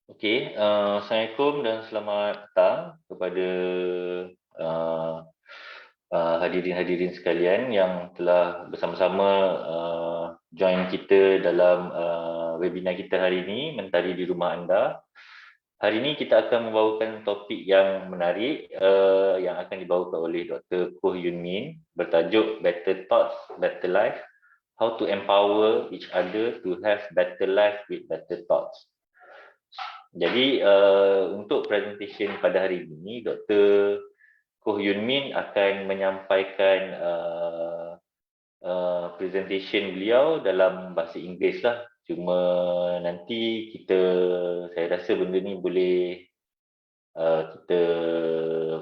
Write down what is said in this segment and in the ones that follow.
Okey, Assalamualaikum dan selamat petang kepada uh, hadirin-hadirin sekalian yang telah bersama-sama join kita dalam webinar kita hari ini, Mentari di Rumah Anda. Hari ini kita akan membawakan topik yang menarik yang akan dibawakan oleh Dr. Koh Yunn Min bertajuk Better Thoughts, Better Life, How to Empower Each Other to Have Better Life with Better Thoughts. Jadi untuk presentation pada hari ini, Dr. Koh Yunn Min akan menyampaikan presentation beliau dalam bahasa Inggeris lah. Cuma nanti saya rasa benda ni boleh kita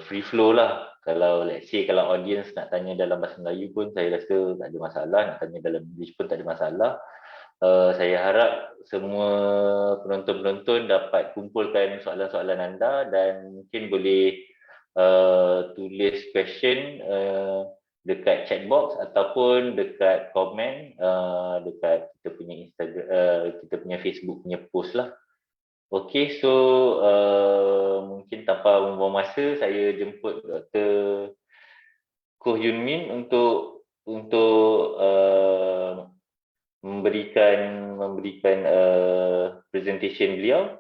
free flow lah. Kalau let's say kalau audience nak tanya dalam bahasa Melayu pun saya rasa tak ada masalah, nak tanya dalam English pun tak ada masalah. Saya harap semua penonton-penonton dapat kumpulkan soalan-soalan anda dan mungkin boleh tulis question dekat chat box ataupun dekat komen dekat kita punya Instagram, kita punya Facebook punya post lah. Okey, so mungkin tanpa membuang masa, saya jemput Dr. Koh Yunn Min untuk memberikan presentation beliau.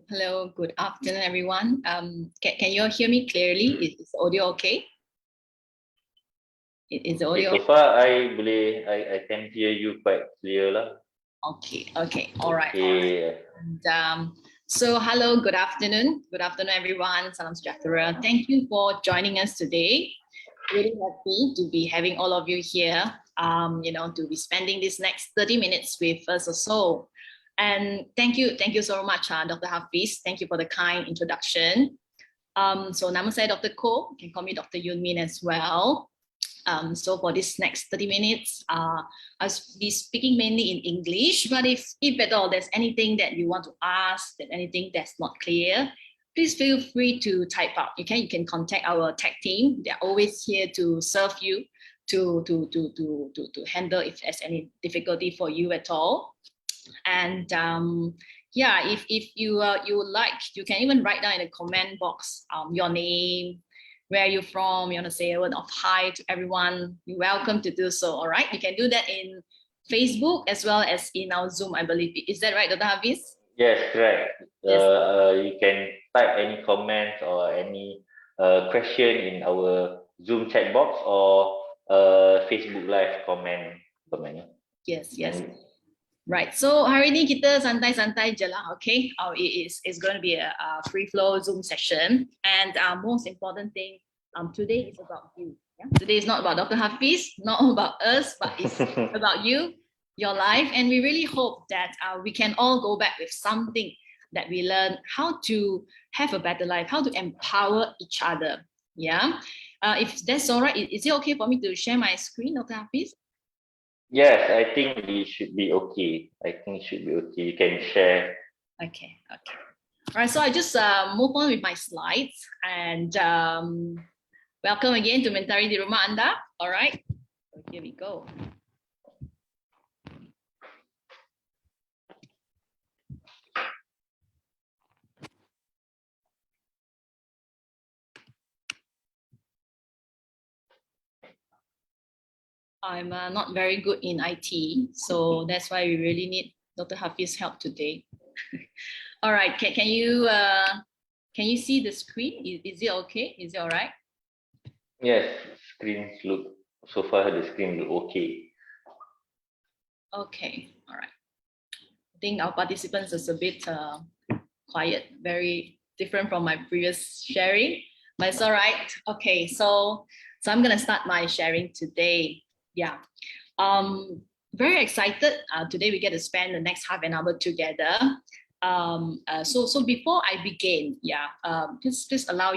Hello, good afternoon everyone. Can you all hear me clearly? Is the audio okay? Is the audio? So far I can hear you quite clear lah. Okay, all right. Okay. And, so hello, good afternoon everyone. Salam sejahtera. Thank you for joining us today. Really happy to be having all of you here. To be spending this next 30 minutes with us or so. And thank you so much, Dr. Hafiz. Thank you for the kind introduction. So nama saya Dr. Koh, you can call me Dr. Yunn Min as well. So for this next 30 minutes, I'll be speaking mainly in English, but if at all there's anything that you want to ask, anything that's not clear, please feel free to type out. You can contact our tech team. They're always here to serve you, to handle if there's any difficulty for you at all. And yeah, if you like, you can even write down in the comment box your name, where you're from. You want to say a word of hi to everyone, you're welcome to do so. All right, you can do that in Facebook as well as in our Zoom, I believe. Is that right, Dr. Hafiz? Yes, correct. Yes. You can type any comments or any question in our Zoom chat box or Facebook live comment. Yes. Right, so hari ini kita santai-santai je lah, okay? It's going to be a free flow Zoom session, and most important thing, today is about you. Yeah? Today is not about Dr. Hafiz, not about us, but it's about you, your life, and we really hope that we can all go back with something that we learn how to have a better life, how to empower each other. Yeah, if that's all right, is it okay for me to share my screen, Dr. Hafiz? Yes, I think it should be okay. You can share. Okay. All right, so I just move on with my slides, and welcome again to Mentari Di Rumah Anda. All right, so here we go. I'm not very good in IT, so that's why we really need Dr. Hafiz's help today. All right, can you see the screen? Is it okay? Is it all right? Yes, so far the screen look okay. Okay, all right. I think our participants is a bit quiet, very different from my previous sharing, but it's all right. Okay, so I'm gonna start my sharing today. Yeah, very excited. Today we get to spend the next half an hour together. So before I begin, just allow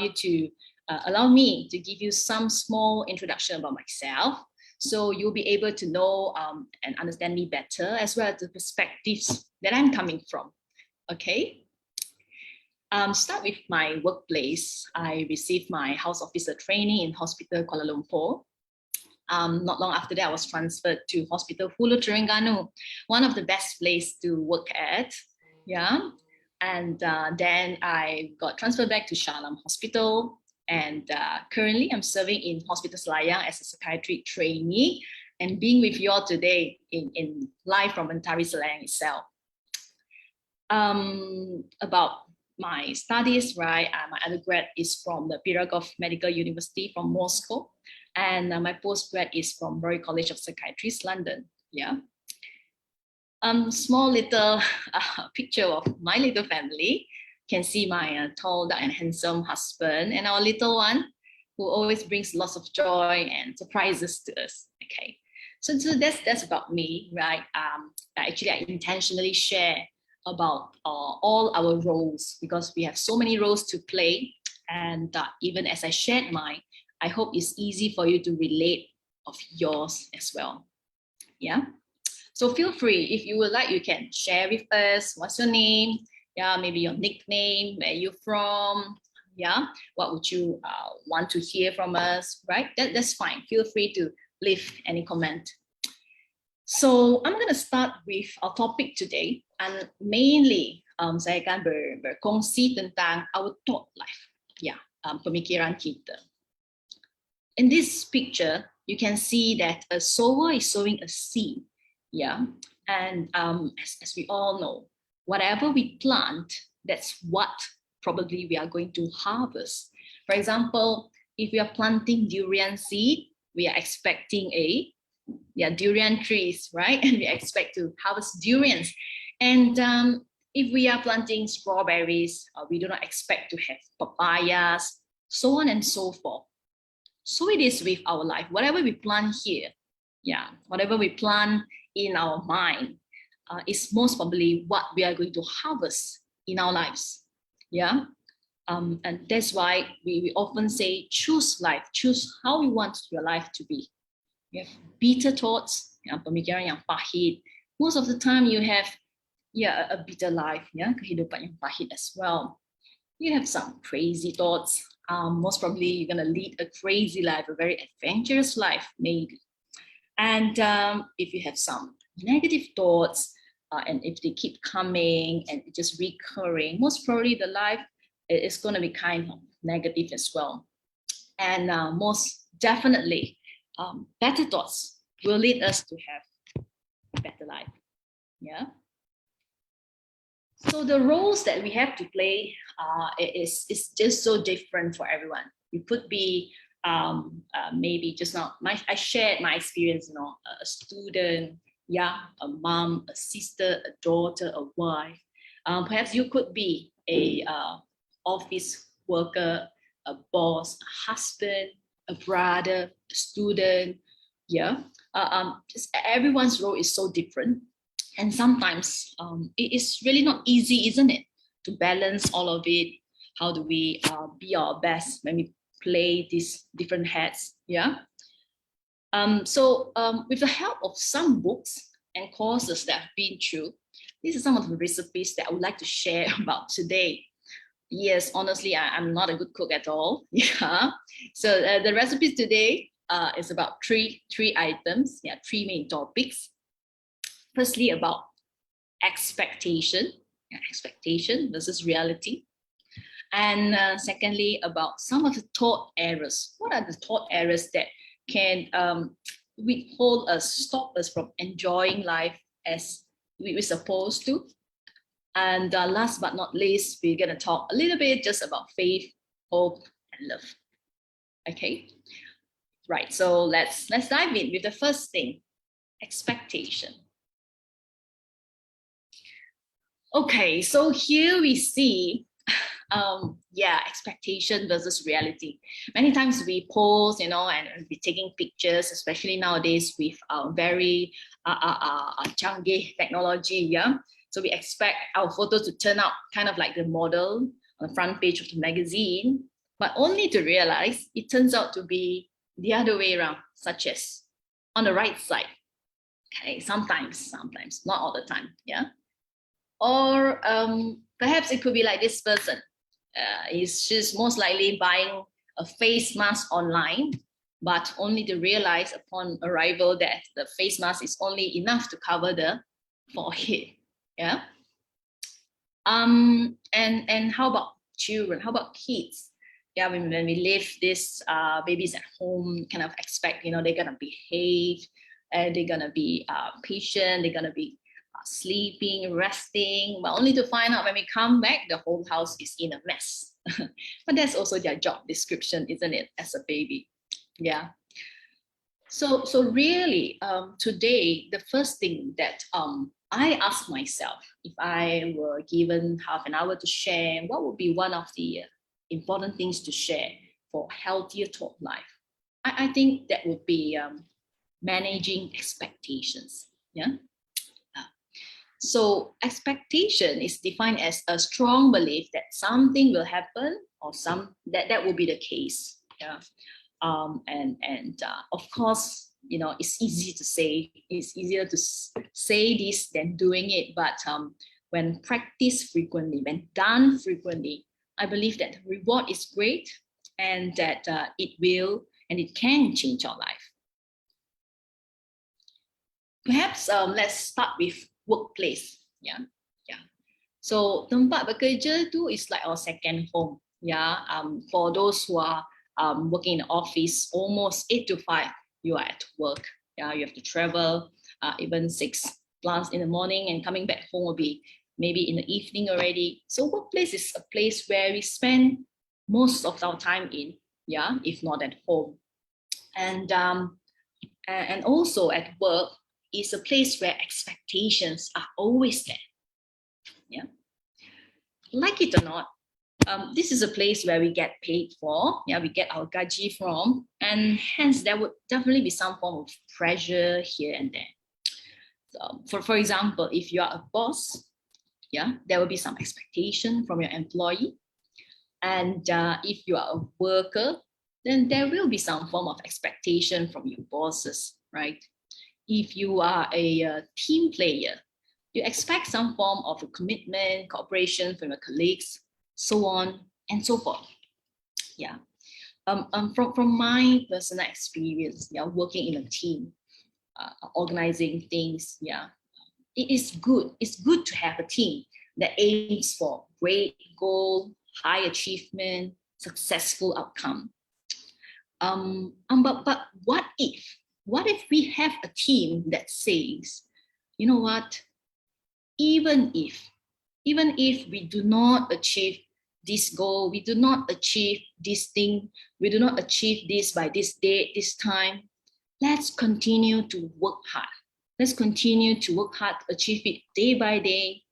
me to give you some small introduction about myself, so you'll be able to know and understand me better, as well as the perspectives that I'm coming from. Okay. Start with my workplace. I received my house officer training in Hospital Kuala Lumpur. Not long after that, I was transferred to Hospital Hulu Terengganu, one of the best places to work at. Yeah. And then I got transferred back to Shalam Hospital. And currently I'm serving in Hospital Selayang as a psychiatry trainee and being with you all today in live from MENTARI Selayang itself. About my studies, right? My undergrad is from the Pirogov Medical University from Moscow. And my postgrad is from Royal College of Psychiatry, London. Yeah. Small little picture of my little family. Can see my tall, dark, and handsome husband, and our little one, who always brings lots of joy and surprises to us. Okay, so that's about me, right? Actually, I intentionally share about all our roles because we have so many roles to play, and even as I shared mine, I hope it's easy for you to relate of yours as well. Yeah. So feel free, if you would like, you can share with us what's your name. Yeah, maybe your nickname, where you're from. Yeah, what would you want to hear from us, right? That's fine. Feel free to leave any comment. So I'm going to start with our topic today, and mainly saya akan berkongsi tentang our thought life. Yeah, pemikiran kita. In this picture, you can see that a sower is sowing a seed. Yeah, and as we all know, whatever we plant, that's what probably we are going to harvest. For example, if we are planting durian seed, we are expecting durian trees, right? And we expect to harvest durians. And if we are planting strawberries, we do not expect to have papayas, so on and so forth. So it is with our life. Whatever we plant here, yeah, whatever we plant in our mind, is most probably what we are going to harvest in our lives. Yeah. And that's why we often say, choose life, choose how you want your life to be. You have bitter thoughts, pemikiran yang pahit. Most of the time you have a bitter life, kehidupan yang pahit as well. You have some crazy thoughts. Most probably you're going to lead a crazy life, a very adventurous life, maybe. And if you have some negative thoughts, and if they keep coming and just recurring, most probably the life is going to be kind of negative as well. And most definitely, better thoughts will lead us to have a better life. Yeah. So the roles that we have to play is just so different for everyone. You could be maybe just now, I shared my experience, a student, a mom, a sister, a daughter, a wife. Perhaps you could be a office worker, a boss, a husband, a brother, a student. Just everyone's role is so different. And sometimes it is really not easy, isn't it, to balance all of it? How do we be our best when we play these different hats? So with the help of some books and courses that I've been through, these are some of the recipes that I would like to share about today. Yes, honestly, I'm not a good cook at all. So the recipes today is about three items, three main topics. Firstly, about expectation versus reality. And secondly, about some of the thought errors. What are the thought errors that can withhold us, stop us from enjoying life as we're supposed to? And last but not least, we're going to talk a little bit just about faith, hope, and love. Okay, right. So let's dive in with the first thing, expectation. Okay, so here we see, expectation versus reality. Many times we pose, and be taking pictures, especially nowadays with very canggih technology. So we expect our photos to turn out kind of like the model on the front page of the magazine, but only to realize it turns out to be the other way around, such as on the right side. Okay, sometimes, not all the time. Or perhaps it could be like this person. She's most likely buying a face mask online, but only to realize upon arrival that the face mask is only enough to cover the forehead. Yeah. And how about children? How about kids? Yeah, when we leave these babies at home, kind of expect, they're gonna behave, they're gonna be patient, they're gonna be sleeping, resting, but only to find out when we come back, the whole house is in a mess. But that's also their job description, isn't it, as a baby? Yeah. So really, today, the first thing that I ask myself, if I were given half an hour to share, what would be one of the important things to share for healthier thought life? I think that would be managing expectations. Yeah. So expectation is defined as a strong belief that something will happen or that will be the case. Yeah. And of course, it's easy to say, it's easier to say this than doing it. But when practiced frequently, when done frequently, I believe that the reward is great and that it will and it can change our life. Perhaps let's start with workplace. Yeah. So tempat bekerja tu is like our second home. Yeah. For those who are working in the office, almost 8 to 5, you are at work. Yeah, you have to travel, even 6+ in the morning, and coming back home will be maybe in the evening already. So workplace is a place where we spend most of our time in, yeah, if not at home. And also at work is a place where expectations are always there. Yeah, like it or not, this is a place where we get paid for. Yeah, we get our gaji from, and hence there would definitely be some form of pressure here and there. So, for example, if you are a boss, yeah, there will be some expectation from your employee, and if you are a worker, then there will be some form of expectation from your bosses, right? If you are a team player, you expect some form of a commitment, cooperation from your colleagues, so on and so forth. Yeah. From my personal experience, yeah, working in a team, organizing things, yeah, it is good. It's good to have a team that aims for great goal, high achievement, successful outcome. But what if we have a team that says, you know what, even if we do not achieve this goal, we do not achieve this thing, we do not achieve this by this date, this time, let's continue to work hard. Let's continue to work hard, achieve it day by day,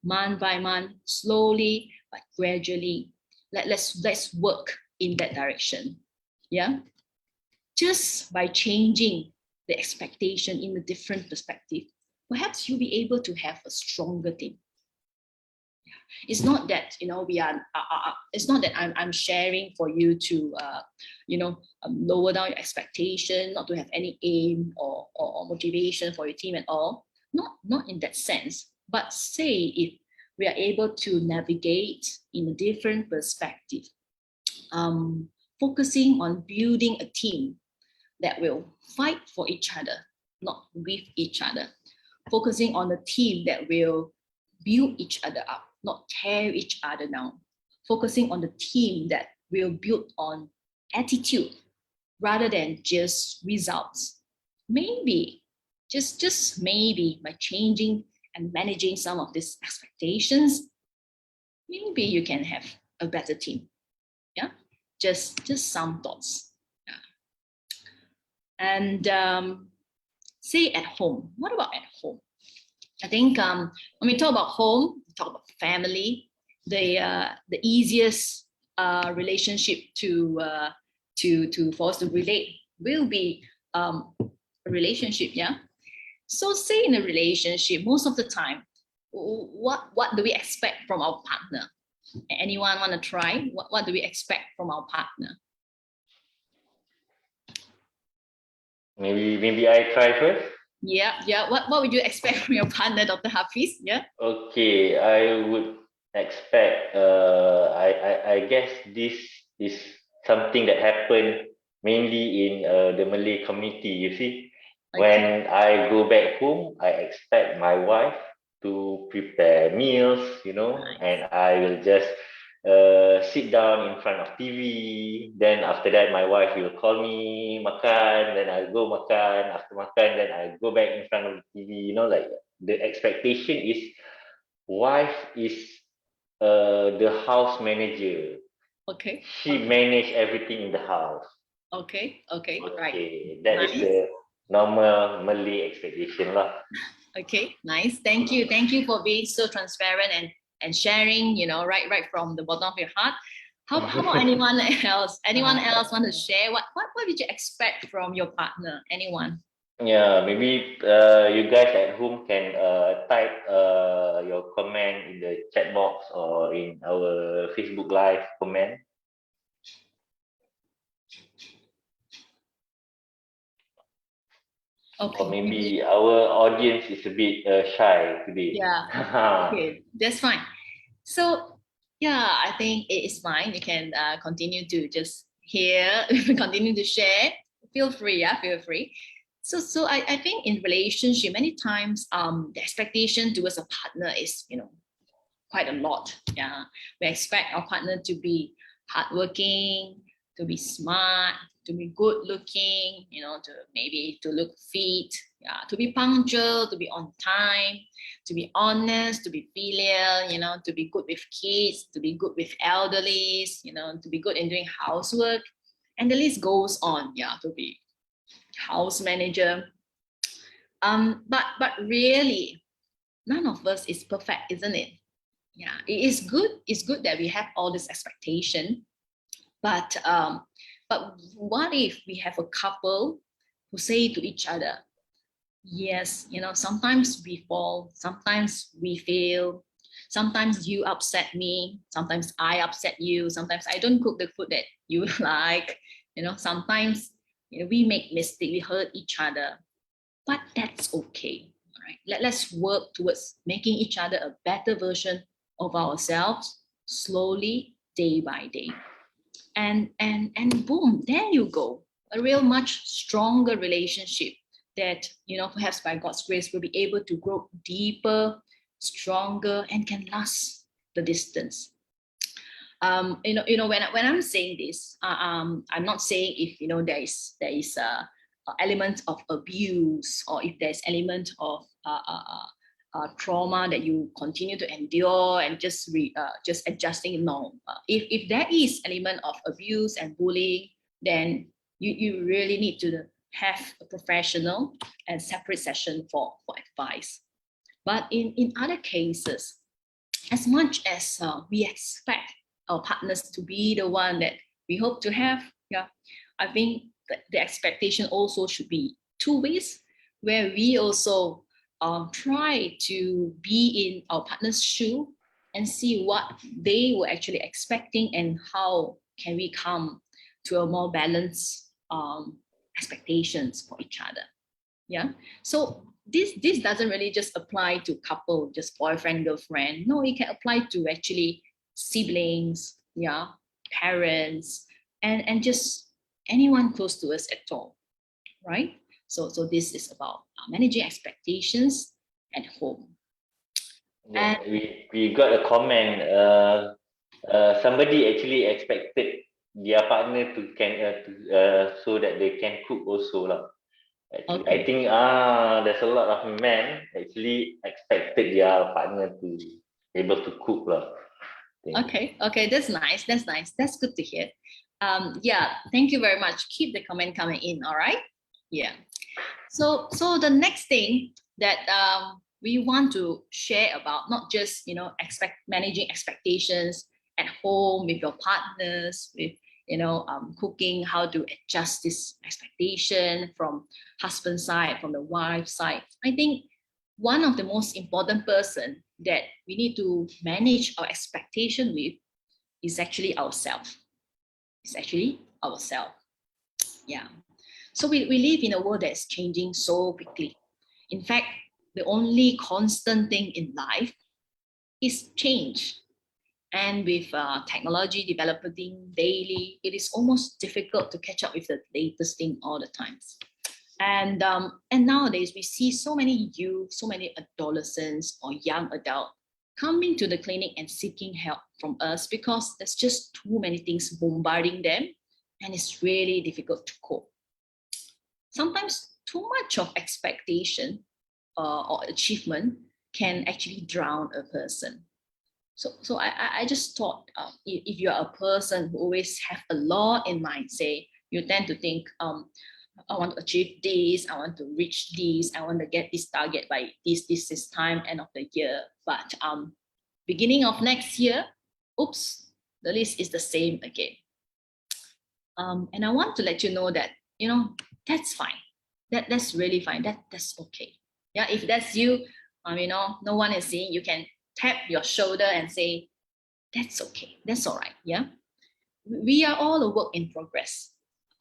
month by month, slowly but gradually. Let's work in that direction. Yeah. Just by changing the expectation in a different perspective, perhaps you'll be able to have a stronger team. It's not that we are. It's not that I'm sharing for you to lower down your expectation, not to have any aim or motivation for your team at all. Not in that sense. But say if we are able to navigate in a different perspective, focusing on building a team that will fight for each other, not with each other. Focusing on a team that will build each other up, not tear each other down. Focusing on the team that will build on attitude rather than just results. Maybe, just maybe, by changing and managing some of these expectations, maybe you can have a better team. Yeah, just some thoughts. Yeah. And say at home. What about at home? I think when we talk about home, we talk about family. The easiest relationship for us to relate will be a relationship. Yeah. So say in a relationship, most of the time, what do we expect from our partner? Anyone want to try? What do we expect from our partner? Maybe I try first. Yeah. What would you expect from your partner, Dr. Hafiz? Yeah. Okay, I would expect. I guess this is something that happened mainly in the Malay community. You see, Okay. when I go back home, I expect my wife to prepare meals, you know, and I will just sit down in front of TV. Then after that, my wife will call me makan. Then I'll go makan. After makan, then I go back in front of the TV. You know, like the expectation is wife is the house manager. Okay. She manage everything in the house. Okay. Okay. Right. Okay, that is Nice. the normal Malay expectation lah. Okay. Nice. Thank you. Thank you for being so transparent and sharing. You know, right from the bottom of your heart. How about anyone else? Anyone else want to share? What did you expect from your partner? Anyone? Yeah, maybe you guys at home can type your comment in the chat box or in our Facebook Live comment. Okay. Or maybe our audience is a bit shy today. Yeah. Okay, that's fine. So yeah, I think it is fine. You can continue to just hear, continue to share. Feel free, yeah, feel free. So I think in relationship, many times the expectation towards a partner is, you know, quite a lot. Yeah, we expect our partner to be hardworking, to be smart, to be good looking, you know, to maybe to look fit, yeah, to be punctual, to be on time, to be honest, to be filial, you know, to be good with kids, to be good with elderlies, you know, to be good in doing housework, and the list goes on. Yeah, to be house manager. But really, none of us is perfect, isn't it? Yeah, it is good. It's good that we have all this expectation, but what if we have a couple who say to each other, yes, you know, sometimes we fall, sometimes we fail, sometimes you upset me, sometimes I upset you, sometimes I don't cook the food that you like, you know, sometimes, you know, we make mistakes, we hurt each other, but that's okay. Right? Let's work towards making each other a better version of ourselves, slowly, day by day. And boom, there you go. A real much stronger relationship that, you know, perhaps by God's grace will be able to grow deeper, stronger, and can last the distance. You know, when I'm saying this, I'm not saying if, you know, there is a element of abuse, or if there's element of trauma that you continue to endure and just adjusting. No, if there is element of abuse and bullying, then you really need to have a professional and separate session for advice. But in other cases, as much as we expect our partners to be the one that we hope to have, yeah, I think the expectation also should be two ways, where we also try to be in our partner's shoe and see what they were actually expecting and how can we come to a more balanced expectations for each other. Yeah. So this doesn't really just apply to couple, just boyfriend, girlfriend. No, it can apply to actually siblings, yeah, parents, and just anyone close to us at all, right? So this is about managing expectations at home. Yeah, we got a comment. Somebody actually expected their partner to so that they can cook also lah. Actually, Okay. I think there's a lot of men actually expected their partner to be able to cook lah. Okay, that's nice. That's good to hear. Yeah, thank you very much. Keep the comment coming in. All right. Yeah. So the next thing that we want to share about, not just, you know, managing expectations at home with your partners, with, you know, cooking, how to adjust this expectation from husband side, from the wife side. I think one of the most important person that we need to manage our expectation with is actually ourselves. Yeah. So we live in a world that's changing so quickly. In fact, the only constant thing in life is change. And with technology developing daily, it is almost difficult to catch up with the latest thing all the times. And nowadays we see so many youth, so many adolescents or young adults coming to the clinic and seeking help from us because there's just too many things bombarding them, and it's really difficult to cope. Sometimes too much of expectation or achievement can actually drown a person. So I just thought, if you're a person who always have a lot in mind, say you tend to think, I want to achieve this, I want to reach this, I want to get this target by this time, end of the year. But beginning of next year, oops, the list is the same again. And I want to let you know that, that's fine. That's really fine. That's okay. Yeah, if that's you, no one is seeing, you can tap your shoulder and say, that's okay. That's all right. Yeah. We are all a work in progress.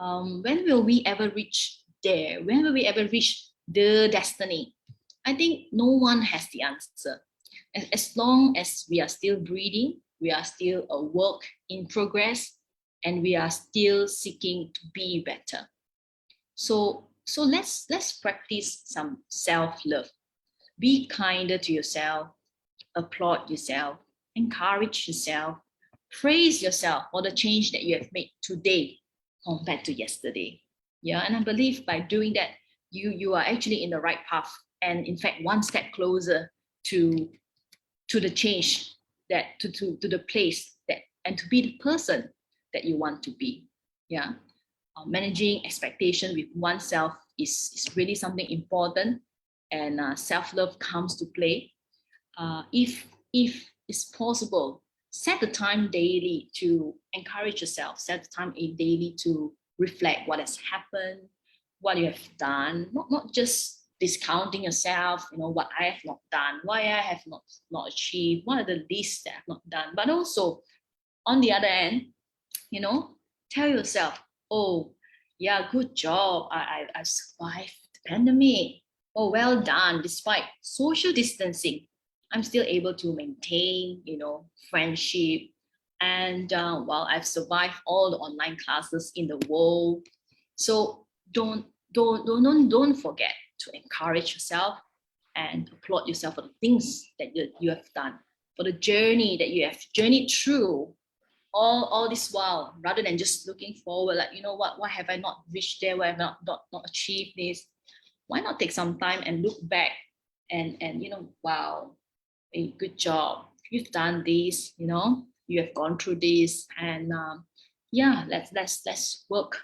When will we ever reach there? When will we ever reach the destiny? I think no one has the answer. As long as we are still breathing, we are still a work in progress, and we are still seeking to be better. So let's practice some self-love. Be kinder to yourself, applaud yourself, encourage yourself, praise yourself for the change that you have made today compared to yesterday. Yeah, and I believe by doing that, you are actually in the right path, and in fact, one step closer to the change, that to the place that, and to be the person that you want to be. Yeah, managing expectation with oneself is really something important, and self-love comes to play. If it's possible, set the time daily to encourage yourself, set the time daily to reflect what has happened, what you have done, not just discounting yourself, what I have not done, why I have not achieved, what are the lists that I have not done, but also on the other end, tell yourself, oh yeah, good job, I survived the pandemic, oh well done, despite social distancing, I'm still able to maintain, friendship. And while I've survived all the online classes in the world, so don't forget to encourage yourself and applaud yourself for the things that you have done, for the journey that you have journeyed through all this while, rather than just looking forward, like, why have I not reached there? Why have I not achieved this? Why not take some time and look back and wow, good job, you've done this, you have gone through this, and yeah, let's work,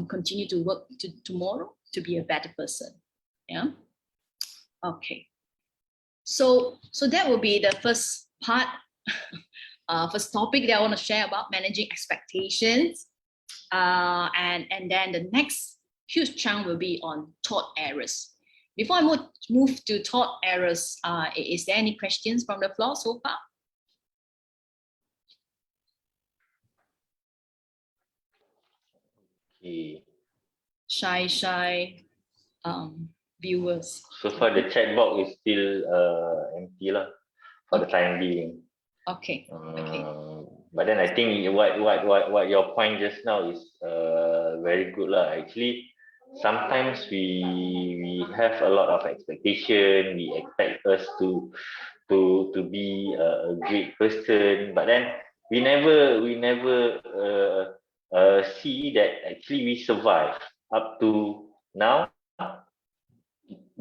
continue to work tomorrow to be a better person. Yeah. Okay. So that will be the first part, first topic that I want to share about managing expectations, and then the next huge chunk will be on thought errors. Before I move to thought errors, is there any questions from the floor so far? Okay. Shy viewers. So far, the chat box is still empty lah for the time being. Okay. Okay. But then I think what your point just now is very good lah. Actually, sometimes we have a lot of expectation. We expect us to be a great person, but then we never see that actually we survive up to now,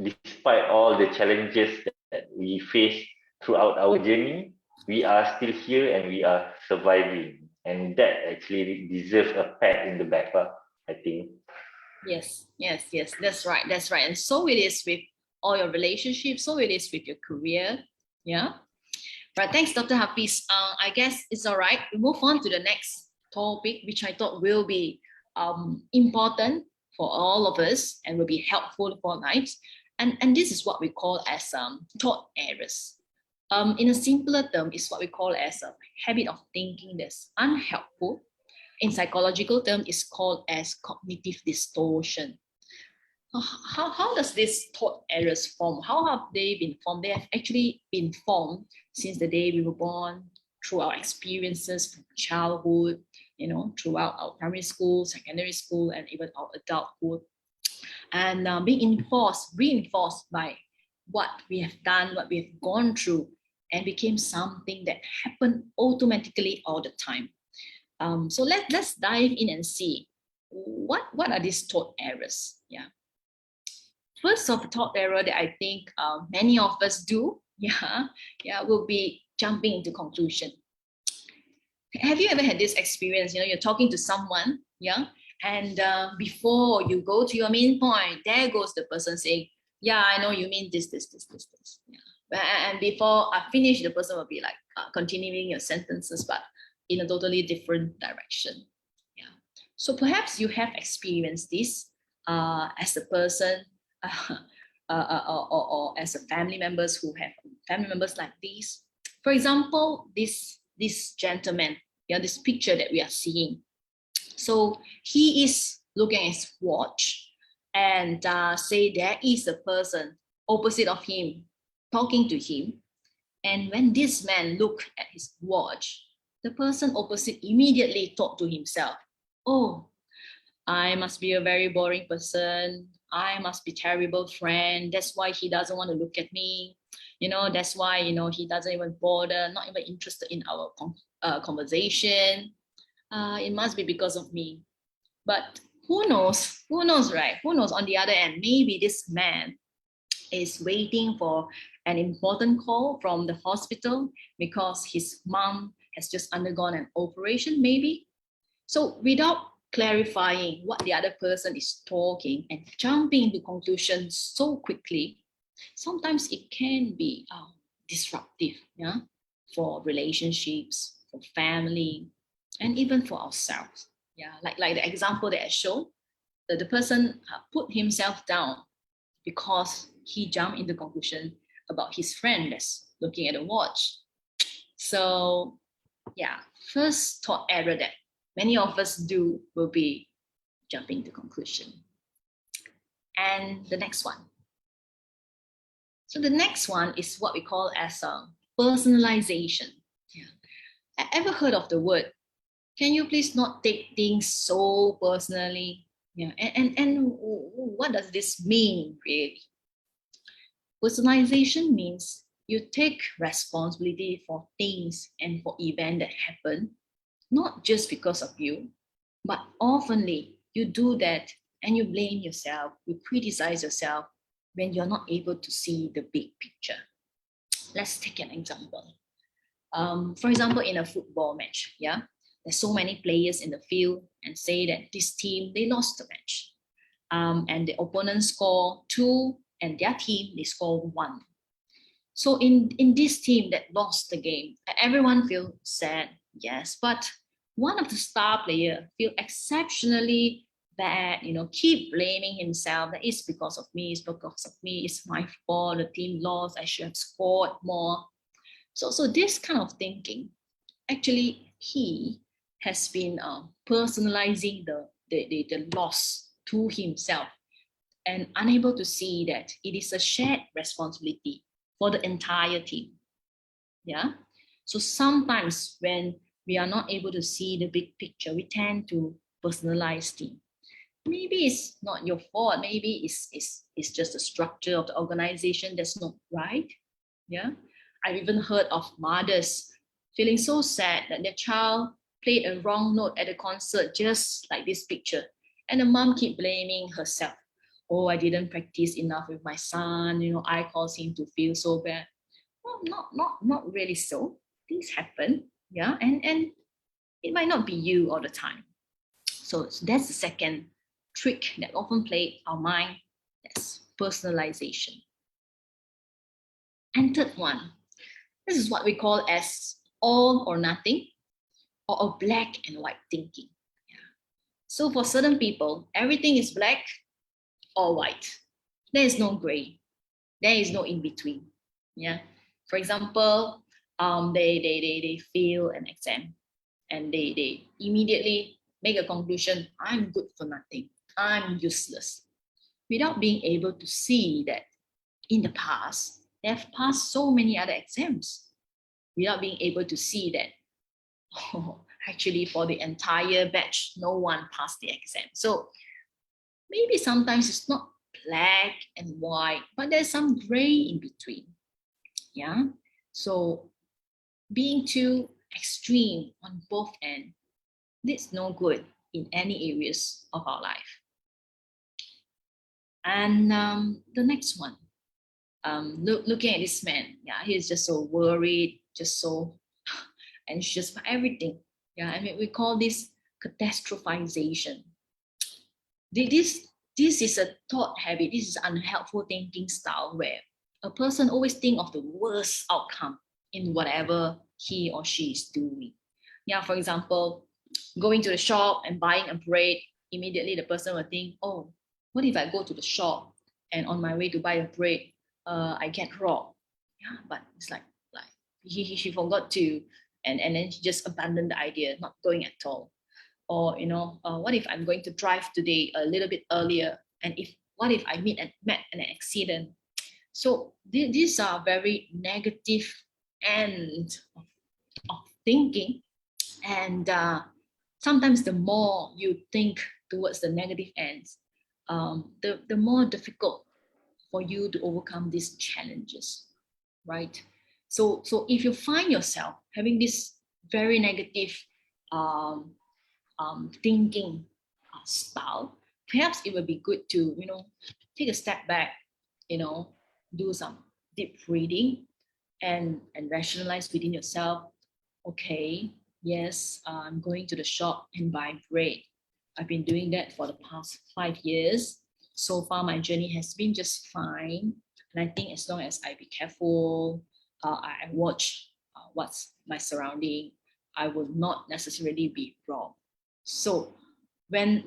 despite all the challenges that we face throughout our journey. We are still here and we are surviving, and that actually deserves a pat in the back, I think. Yes, that's right. And so it is with all your relationships, so it is with your career. Yeah. Right. Thanks, Dr. Hafiz. I guess it's all right. We move on to the next topic, which I thought will be important for all of us and will be helpful for our lives. And this is what we call as thought errors. In a simpler term, is what we call as a habit of thinking that's unhelpful. In psychological term, is called as cognitive distortion. How does this thought errors form? How have they been formed? They have actually been formed since the day we were born, through our experiences from childhood, throughout our primary school, secondary school, and even our adulthood. And being reinforced by what we have done, what we have gone through, and became something that happened automatically all the time. So let's dive in and see what are these thought errors. Yeah. First of thought error that I think many of us do, will be jumping into conclusion. Have you ever had this experience? You're talking to someone, and before you go to your main point, there goes the person saying, "Yeah, I know you mean this. Yeah. And before I finish, the person will be like continuing your sentences, but in a totally different direction. Yeah. So perhaps you have experienced this as a person or as a family members who have family members like this. For example, this gentleman, this picture that we are seeing. So he is looking at his watch and say there is a person opposite of him talking to him. And when this man looked at his watch, the person opposite immediately thought to himself, "Oh, I must be a very boring person. I must be a terrible friend. That's why he doesn't want to look at me. That's why, he doesn't even bother, not even interested in our conversation. It must be because of me." But who knows, right? Who knows on the other end, maybe this man is waiting for an important call from the hospital because his mom has just undergone an operation, maybe. So without clarifying what the other person is talking and jumping into conclusions so quickly, sometimes it can be disruptive, for relationships, for family, and even for ourselves. Yeah, like the example that I showed, the person put himself down because he jumped into conclusion about his friend that's looking at a watch. So yeah, first thought error that many of us do will be jumping to conclusion. And the next one. So the next one is what we call as personalization. Yeah. Ever heard of the word? Can you please not take things so personally? Yeah. And what does this mean really? Personalization means you take responsibility for things and for events that happen, not just because of you, but oftenly you do that and you blame yourself, you criticize yourself when you're not able to see the big picture. Let's take an example. For example, in a football match, there's so many players in the field and say that this team, they lost the match. And the opponent score 2 and their team, they score 1. So in this team that lost the game, everyone feels sad, yes, but one of the star players feel exceptionally bad, keep blaming himself, that it's because of me, it's my fault, the team lost, I should have scored more. So this kind of thinking, actually he has been personalizing the loss to himself and unable to see that it is a shared responsibility for the entire team. Yeah. So sometimes when we are not able to see the big picture, we tend to personalize things. Maybe it's not your fault. Maybe it's just the structure of the organization that's not right. Yeah. I've even heard of mothers feeling so sad that their child played a wrong note at a concert, just like this picture. And the mom keep blaming herself. "Oh, I didn't practice enough with my son. I caused him to feel so bad." Well, not really so. Things happen. Yeah. And it might not be you all the time. So that's the second trick that often play our mind. That's personalization. And third one, this is what we call as all or nothing, or a black and white thinking. Yeah. So for certain people, everything is black or white. There is no gray. There is no in between. Yeah. For example, they fail an exam and they immediately make a conclusion: I'm good for nothing. I'm useless. Without being able to see that in the past, they have passed so many other exams. Without being able to see that Actually, for the entire batch, no one passed the exam. So maybe sometimes it's not black and white, but there's some gray in between. Yeah. So being too extreme on both ends, this no good in any areas of our life. And the next one, looking at this man, yeah, he's just so worried, just so anxious for everything. Yeah, I mean, we call this catastrophization. This is a thought habit. This is unhelpful thinking style where a person always think of the worst outcome in whatever he or she is doing. Yeah, for example, going to the shop and buying a bread, immediately the person will think, oh, what if I go to the shop and on my way to buy a bread, I get robbed? Yeah, but it's like he forgot to, and then he just abandoned the idea, not going at all. Or what if I'm going to drive today a little bit earlier, and what if I met an accident? So these are very negative end of thinking, and sometimes the more you think towards the negative ends, the more difficult for you to overcome these challenges, right? So if you find yourself having this very negative thinking style, perhaps it would be good to take a step back, do some deep breathing and rationalize within yourself. Okay, yes, I'm going to the shop and buy bread. I've been doing that for the past 5 years. So far, my journey has been just fine. And I think as long as I be careful, I watch what's my surrounding, I will not necessarily be wrong. So when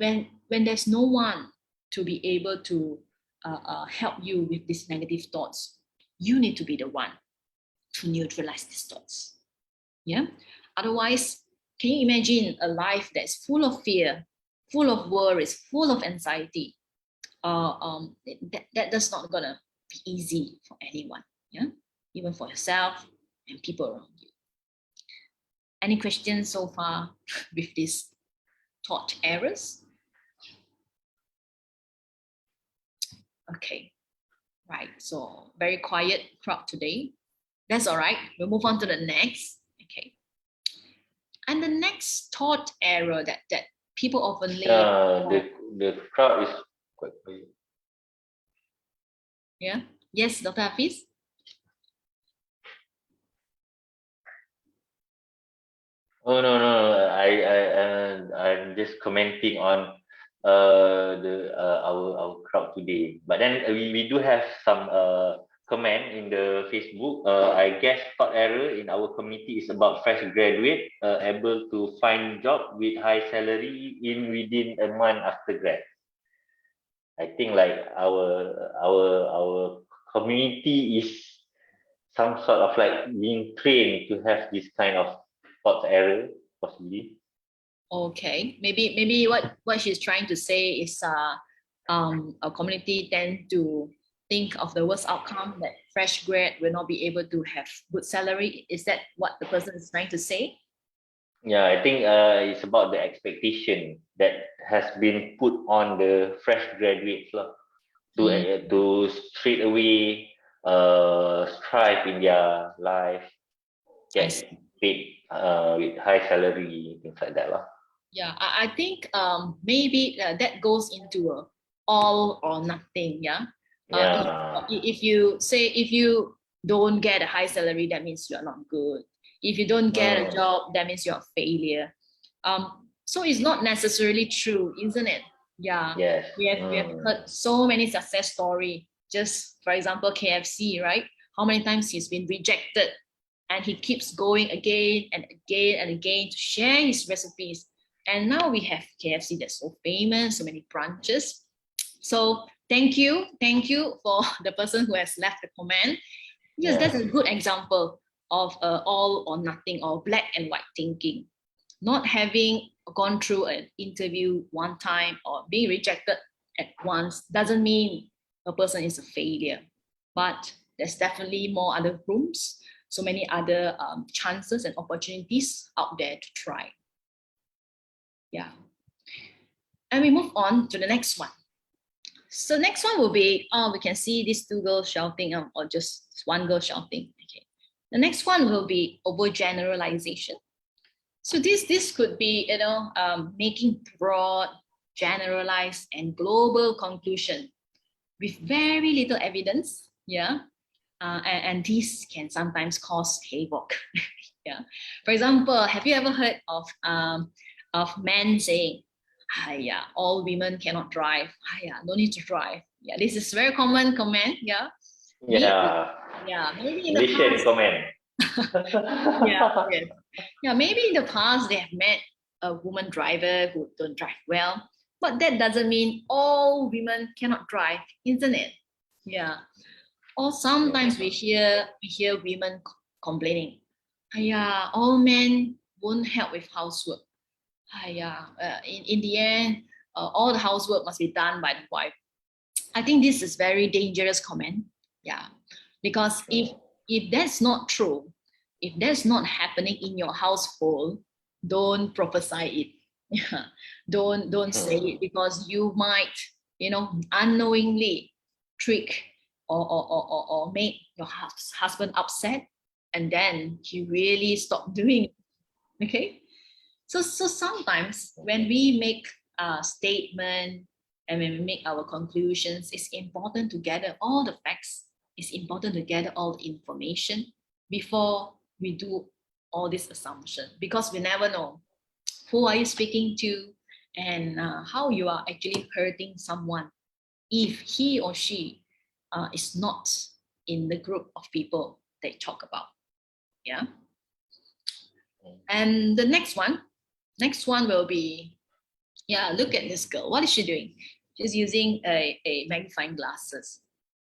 there's no one to be able to help you with these negative thoughts, you need to be the one to neutralize these thoughts. Yeah. Otherwise, can you imagine a life that's full of fear, full of worries, full of anxiety? That's not gonna be easy for anyone. Yeah, even for yourself and people around you. Any questions so far with these thought errors? Okay, right. So very quiet crowd today. That's all right. We'll move on to the next. Okay. And the next thought error that people often the crowd is quite quiet. Yeah. Yes, Dr. Hafiz? Oh no, I'm just commenting on our crowd today. But then we do have some comment in the Facebook. I guess thought error in our community is about fresh graduate able to find job with high salary within a month after grad. I think like our community is some sort of like being trained to have this kind of thought error, possibly. Okay, maybe what she's trying to say is our community tend to think of the worst outcome, that fresh grad will not be able to have good salary. Is that what the person is trying to say? Yeah, I think it's about the expectation that has been put on the fresh graduates to straight away strive in their life, get paid with high salary, things like that lah. Yeah, I think maybe that goes into a all or nothing. Yeah. If you don't get a high salary, that means you're not good. If you don't get a job, that means you're a failure. So it's not necessarily true, isn't it? Yeah. Yes. We have heard so many success stories. Just for example, KFC, right? How many times he's been rejected, and he keeps going again and again and again to share his recipes. And now we have KFC that's so famous, so many branches. So thank you for the person who has left the comment. Yes, that's a good example of all or nothing or black and white thinking. Not having gone through an interview one time or being rejected at once doesn't mean a person is a failure. But there's definitely more other rooms so many other chances and opportunities out there to try. Yeah. And we move on to the next one. So next one will be, we can see these two girls shouting or just one girl shouting. Okay. The next one will be overgeneralization. So this could be, making broad, generalized, and global conclusion with very little evidence. Yeah. And these can sometimes cause havoc. Yeah. For example, have you ever heard of men saying, "Hiya, all women cannot drive. Hiya, no need to drive." Yeah, this is very common comment. Yeah. Yeah. Maybe in the Malaysian past. comment. Yes. Yeah, maybe in the past they have met a woman driver who don't drive well, but that doesn't mean all women cannot drive, isn't it? Yeah. Or sometimes we hear women complaining, "Yeah, all men won't help with housework. In the end, all the housework must be done by the wife." I think this is very dangerous comment. Yeah, because if that's not true, if that's not happening in your household, don't prophesy it. Yeah, don't say it, because you might, unknowingly trick or make your husband upset, and then he really stop doing it. Okay. So sometimes when we make a statement and when we make our conclusions, it's important to gather all the facts. It's important to gather all the information before we do all this assumption, because we never know who are you speaking to and how you are actually hurting someone if he or she is not in the group of people they talk about. Yeah. And the next one will be, look at this girl. What is she doing? She's using a magnifying glasses.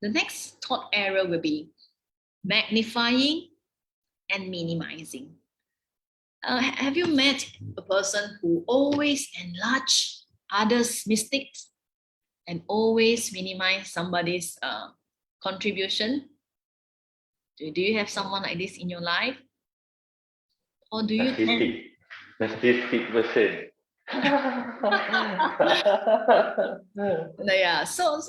The next thought error will be magnifying and minimizing. Have you met a person who always enlarge others' mistakes and always minimize somebody's contribution? Do you have someone like this in your life? Or do you narcissistic person? Yeah, so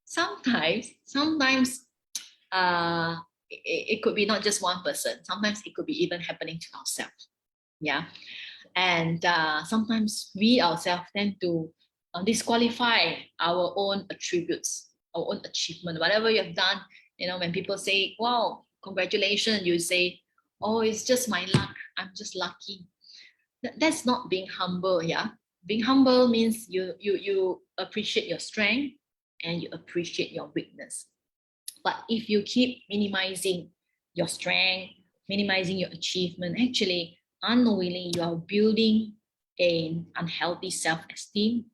sometimes it could be not just one person. Sometimes it could be even happening to ourselves. Yeah. And sometimes we ourselves tend to disqualify our own attributes, our own achievement, whatever you have done. When people say, "Wow, congratulations," you say, "Oh, it's just my luck. I'm just lucky." That's not being humble. Yeah. Being humble means you appreciate your strength and you appreciate your weakness. But if you keep minimizing your strength, minimizing your achievement, actually unknowingly you are building an unhealthy self-esteem,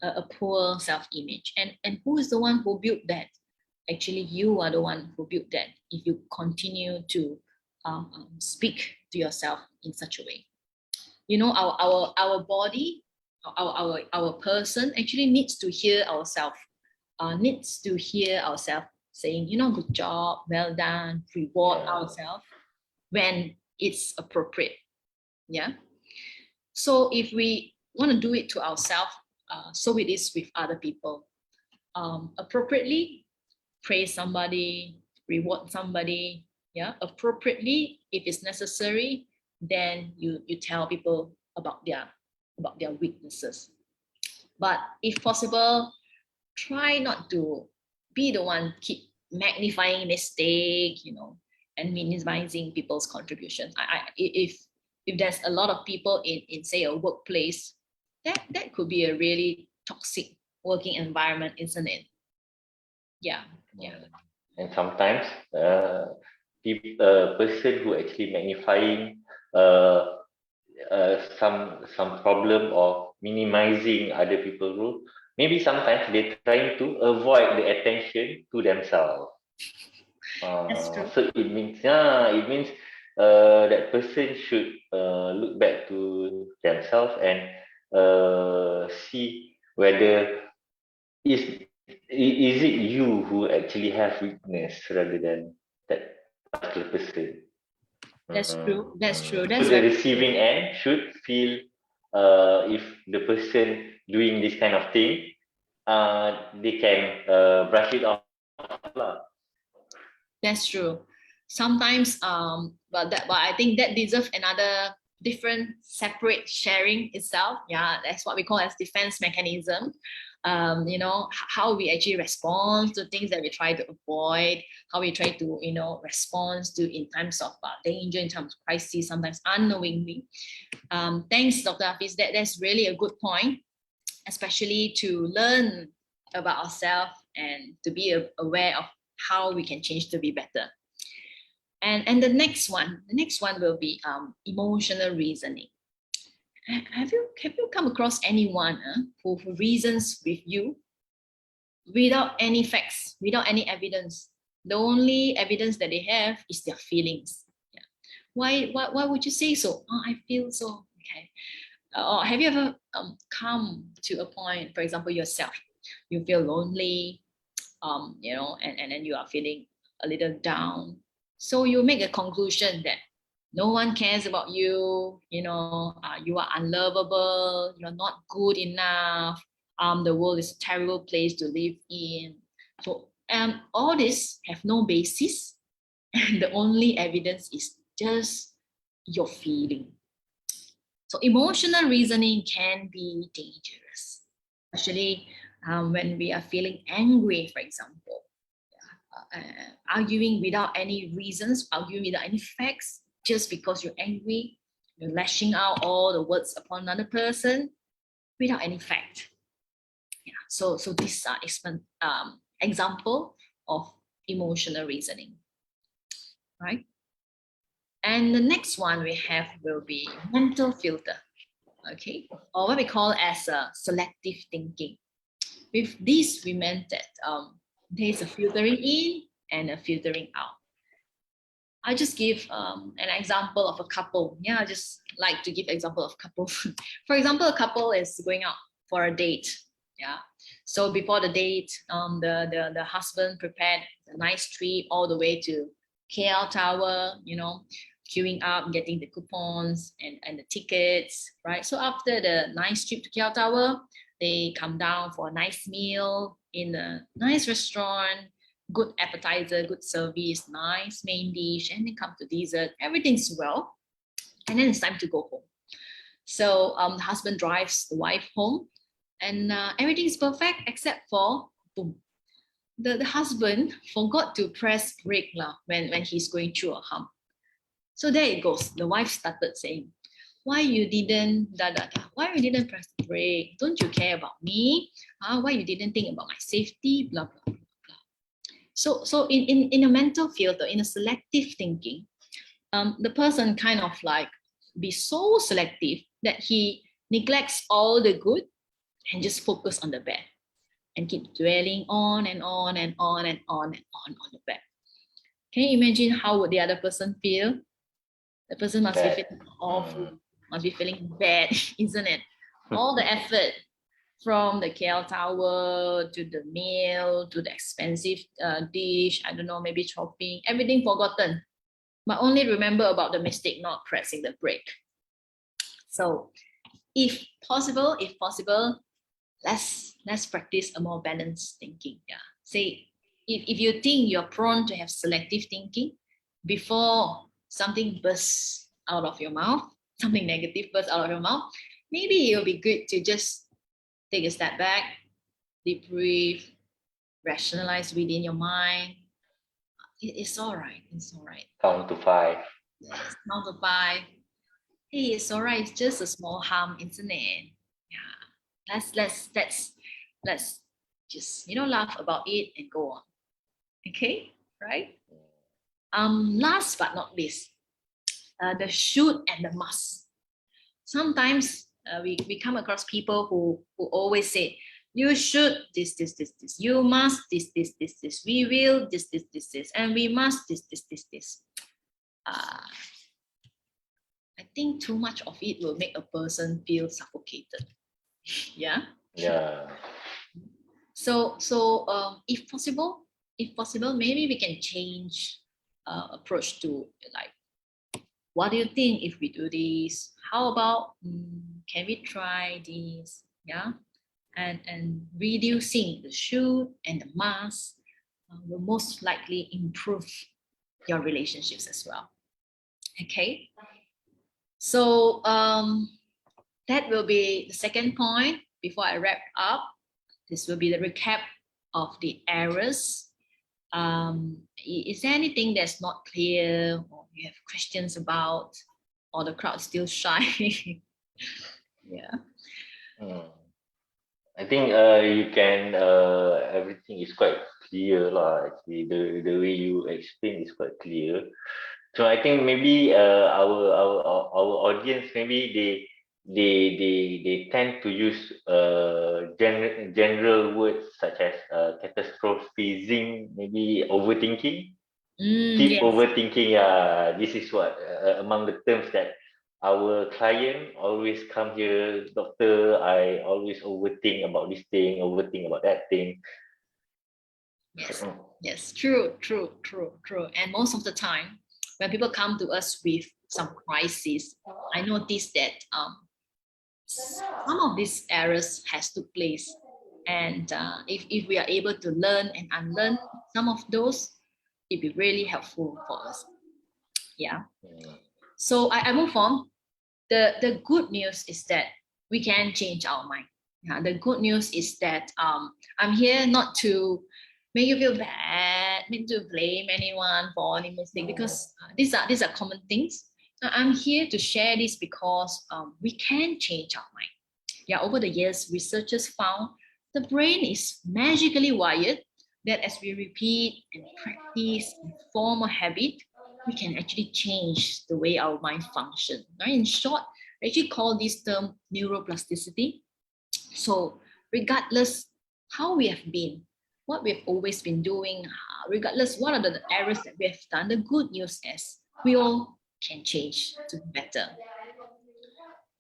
a poor self-image. And who is the one who built that? Actually, you are the one who built that if you continue to speak to yourself in such a way. Our body, our person actually needs to hear ourselves, saying, "Good job, well done," reward ourselves when it's appropriate. Yeah. So if we want to do it to ourselves, so it is with other people. Appropriately praise somebody, reward somebody. Yeah. Appropriately, if it's necessary, then you tell people about their weaknesses. But if possible, try not to be the one keep magnifying mistake, and minimizing people's contribution. If there's a lot of people in say a workplace, that could be a really toxic working environment, isn't it? Yeah. And sometimes a person who actually magnifying some problem or minimizing other people's role, maybe sometimes they're trying to avoid the attention to themselves. That's true. So it means that person should look back to themselves and see whether is it you who actually have weakness rather than that ask the person. That's true. That's true. So That's the very receiving end should feel, if the person doing this kind of thing, they can brush it off lah. That's true. Sometimes, but I think that deserves another different, separate sharing itself. Yeah, that's what we call as defense mechanism. How we actually respond to things that we try to avoid, how we try to, respond to in times of danger, in terms of crisis, sometimes unknowingly. Thanks, Dr. Hafiz. That's really a good point, especially to learn about ourselves and to be aware of how we can change to be better. And the next one will be emotional reasoning. Have you come across anyone who reasons with you without any facts, without any evidence? The only evidence that they have is their feelings. Yeah. Why would you say so? Oh, I feel so. Okay. Or have you ever come to a point, for example, yourself, you feel lonely, and then you are feeling a little down. So you make a conclusion that no one cares about you, you are unlovable, you're not good enough, the world is a terrible place to live in. So all this have no basis. And the only evidence is just your feeling. So emotional reasoning can be dangerous, especially when we are feeling angry, for example. Arguing without any reasons, arguing without any facts, just because you're angry, you're lashing out all the words upon another person without any fact. Yeah. So these are example of emotional reasoning, right? And the next one we have will be mental filter, okay, or what we call as selective thinking. With this, we meant that there's a filtering in and a filtering out. I'll just give an example of a couple. Yeah, I just like to give example of couple. For example, a couple is going out for a date. Yeah. So before the date, the husband prepared a nice trip all the way to KL Tower, queuing up, getting the coupons and the tickets, right? So after the nice trip to KL Tower, they come down for a nice meal in a nice restaurant, good appetizer, good service, nice main dish, and then come to dessert. Everything's well. And then it's time to go home. So the husband drives the wife home and everything's perfect except for, boom, the husband forgot to press brake when he's going through a hump. So there it goes. The wife started saying, why you didn't why you didn't press the brake? Don't you care about me? Why you didn't think about my safety? Blah, blah, blah, blah. So in a mental filter, in a selective thinking, the person kind of like be so selective that he neglects all the good and just focus on the bad and keep dwelling on and on and on and on and on the bad. Can you imagine how would the other person feel? The person must be feeling awful, must be feeling bad, isn't it? All the effort from the KL Tower to the meal to the expensive dish, I don't know, maybe shopping, everything forgotten, but only remember about the mistake not pressing the brake. So if possible, let's practice a more balanced thinking. Yeah. Say if you think you're prone to have selective thinking, before something bursts out of your mouth, something negative bursts out of your mouth, maybe it'll be good to just take a step back, deep breathe, rationalize within your mind. It's all right. It's all right. Count to 5. Yes, count to 5. Hey, it's all right. It's just a small harm, isn't it? Yeah. Let's just laugh about it and go on. Okay, right? Last but not least, the should and the must. Sometimes we come across people who always say, you should this, you must this, we will this, and we must this. I think too much of it will make a person feel suffocated. Yeah. So if possible, maybe we can change approach to like, what do you think if we do this? How about can we try this? Yeah, and reducing the should and the must will most likely improve your relationships as well. Okay, so that will be the second point. Before I wrap up, this will be the recap of the errors. Is there anything that's not clear or you have questions about, or the crowd still shy? Yeah. I think you can everything is quite clear lah. Actually, the way you explain is quite clear. So I think maybe our audience, maybe they tend to use general words such as catastrophizing, maybe overthinking. Keep Yes. overthinking. Yeah, this is what among the terms that our client always come here. Doctor, I always overthink about this thing, overthink about that thing. Yes. Yes. True. And most of the time, when people come to us with some crisis, I notice that some of these errors has took place, and if we are able to learn and unlearn some of those, it'd be really helpful for us. Yeah. So I move on. The good news is that we can change our mind. Yeah, the good news is that I'm here not to make you feel bad, not to blame anyone for any mistake, because these are common things. I'm here to share this because we can change our mind. Yeah, over the years, researchers found the brain is magically wired that as we repeat and practice and form a habit, we can actually change the way our mind functions. Right? In short, I actually call this term neuroplasticity. So regardless how we have been, what we've always been doing, regardless what are the errors that we have done, the good news is we all can change to be better.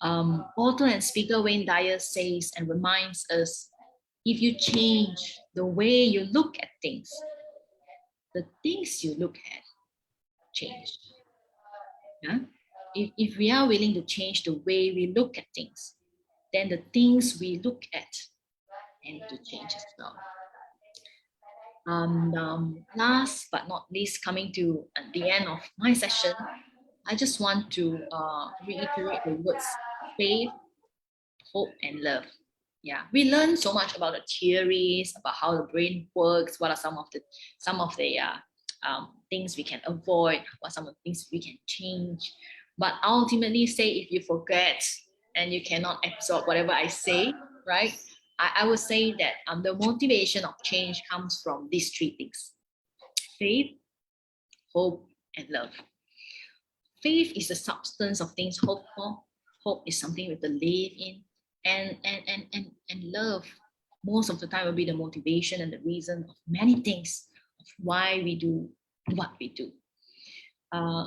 Author and speaker Wayne Dyer says and reminds us, if you change the way you look at things, the things you look at change. Yeah? If we are willing to change the way we look at things, then the things we look at tend to change as well. Last but not least, coming to the end of my session, I just want to reiterate the words faith, hope, and love. Yeah, we learn so much about the theories, about how the brain works, what are some of the things we can avoid, what are some of the things we can change. But ultimately, say if you forget and you cannot absorb whatever I say, right? I would say that the motivation of change comes from these three things: faith, hope, and love. Faith is the substance of things hoped for. Hope is something we believe in. And love, most of the time, will be the motivation and the reason of many things of why we do what we do.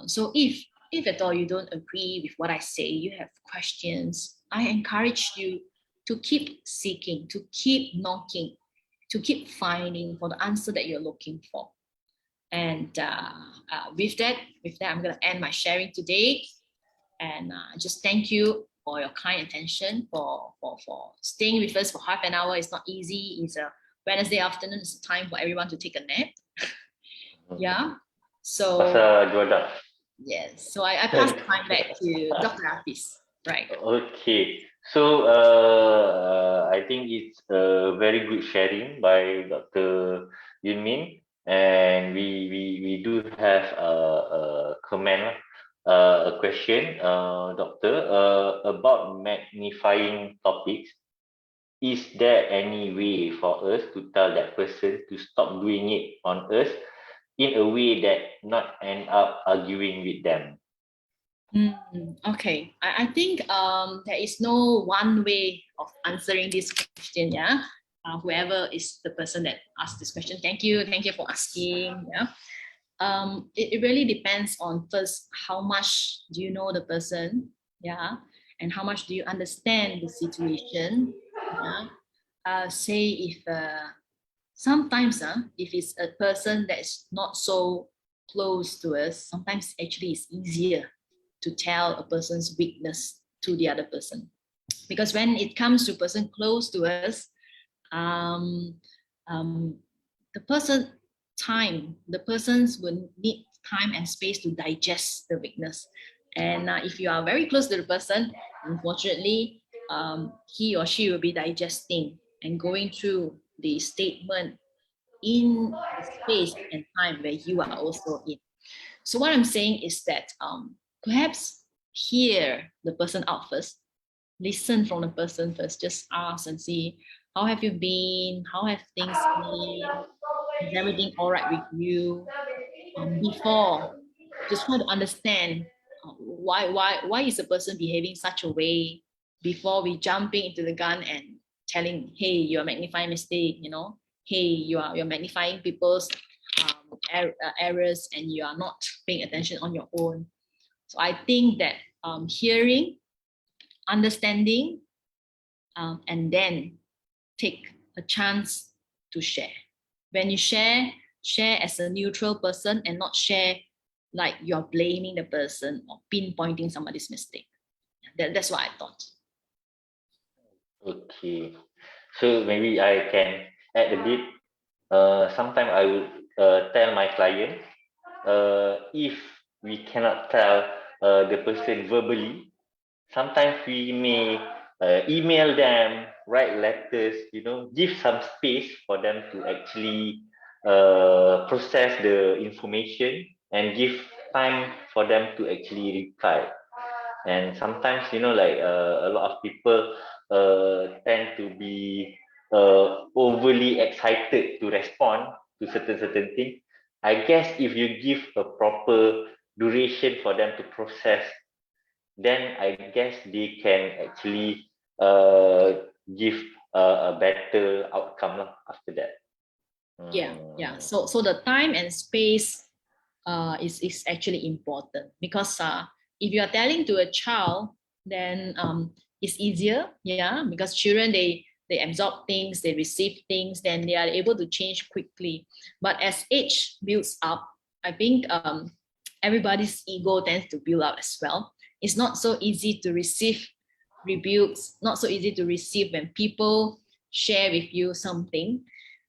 So if at all you don't agree with what I say, you have questions, I encourage you to keep seeking, to keep knocking, to keep finding for the answer that you're looking for. And with that, I'm going to end my sharing today. And just thank you for your kind attention, for staying with us for half an hour. It's not easy. It's a Wednesday afternoon. It's time for everyone to take a nap. Yeah. So yes. So I pass the time back to Dr. Hafiz. Right. Okay. So I think it's a very good sharing by Dr. Yunn Min, and we do have a comment, a question, Doctor, about magnifying topics. Is there any way for us to tell that person to stop doing it on us in a way that not end up arguing with them? Okay, I think there is no one way of answering this question. Yeah, whoever is the person that asked this question, thank you for asking. Yeah, it really depends on, first, how much do you know the person? Yeah, and how much do you understand the situation? Yeah, say if sometimes if it's a person that is not so close to us, sometimes actually it's easier to tell a person's weakness to the other person. Because when it comes to a person close to us, the persons will need time and space to digest the weakness. And if you are very close to the person, unfortunately, he or she will be digesting and going through the statement in the space and time where you are also in. So what I'm saying is that perhaps hear the person out first, listen from the person first, just ask and see, how have you been? How have things been? Is everything all right with you? Before, just try to understand why is the person behaving such a way before we jumping into the gun and telling, hey, you're magnifying mistake, hey, you're magnifying people's errors and you are not paying attention on your own. So I think that hearing, understanding, and then take a chance to share. When you share as a neutral person and not share like you're blaming the person or pinpointing somebody's mistake. That's what I thought. Okay. So maybe I can add a bit. Sometimes I would tell my client, if we cannot tell the person verbally, sometimes we may email them, write letters, give some space for them to actually process the information and give time for them to actually reply. And sometimes, a lot of people tend to be overly excited to respond to certain things. I guess if you give a proper duration for them to process, then I guess they can actually give a better outcome after that. Yeah. So the time and space is actually important, because if you are telling to a child, then it's easier, because children, they absorb things, they receive things, then they are able to change quickly. But as age builds up, I think everybody's ego tends to build up as well. It's not so easy to receive rebukes, not so easy to receive when people share with you something.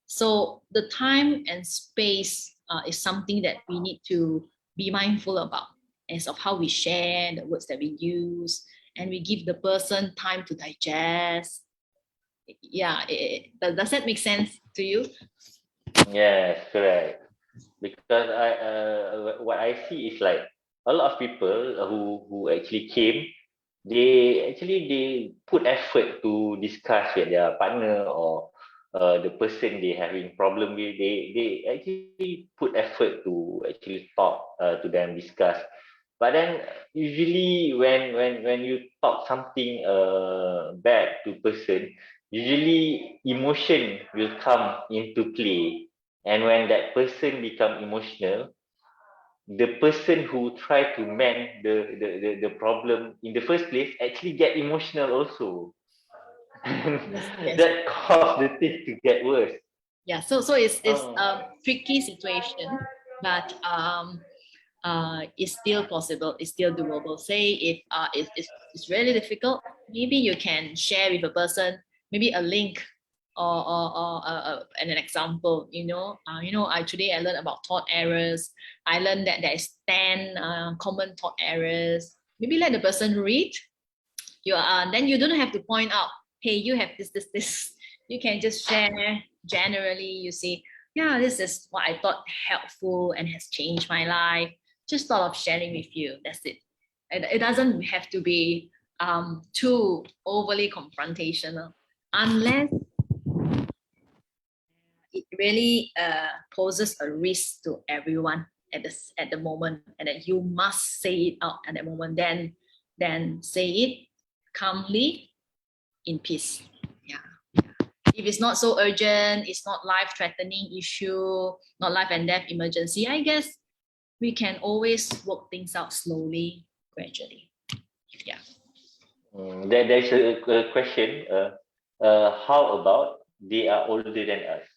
So the time and space is something that we need to be mindful about, as of how we share, the words that we use, and we give the person time to digest. Yeah, does that make sense to you? Yes, correct. Because what I see is like a lot of people who actually came, they put effort to discuss with their partner or the person they having problem with. They actually put effort to actually talk to them, discuss. But then usually when you talk something bad to person, usually emotion will come into play. And when that person become emotional, the person who try to mend the problem in the first place actually get emotional also. Yes. That caused the thing to get worse. Yeah, so it's a tricky situation, but it's still possible, it's still doable. Say if it's really difficult, maybe you can share with a person, maybe a link or an example. Today I learned about thought errors. I learned that there is 10 common thought errors. Maybe let the person read. Then you don't have to point out, hey, you have this. You can just share generally. You see, yeah, this is what I thought helpful and has changed my life. Just thought of sharing with you. That's it. It doesn't have to be too overly confrontational, unless it really poses a risk to everyone at the moment, and that you must say it out at that moment. Then say it calmly, in peace. Yeah. If it's not so urgent, it's not life-threatening issue, not life and death emergency, I guess we can always work things out slowly, gradually. Yeah. There's a question. How about they are older than us?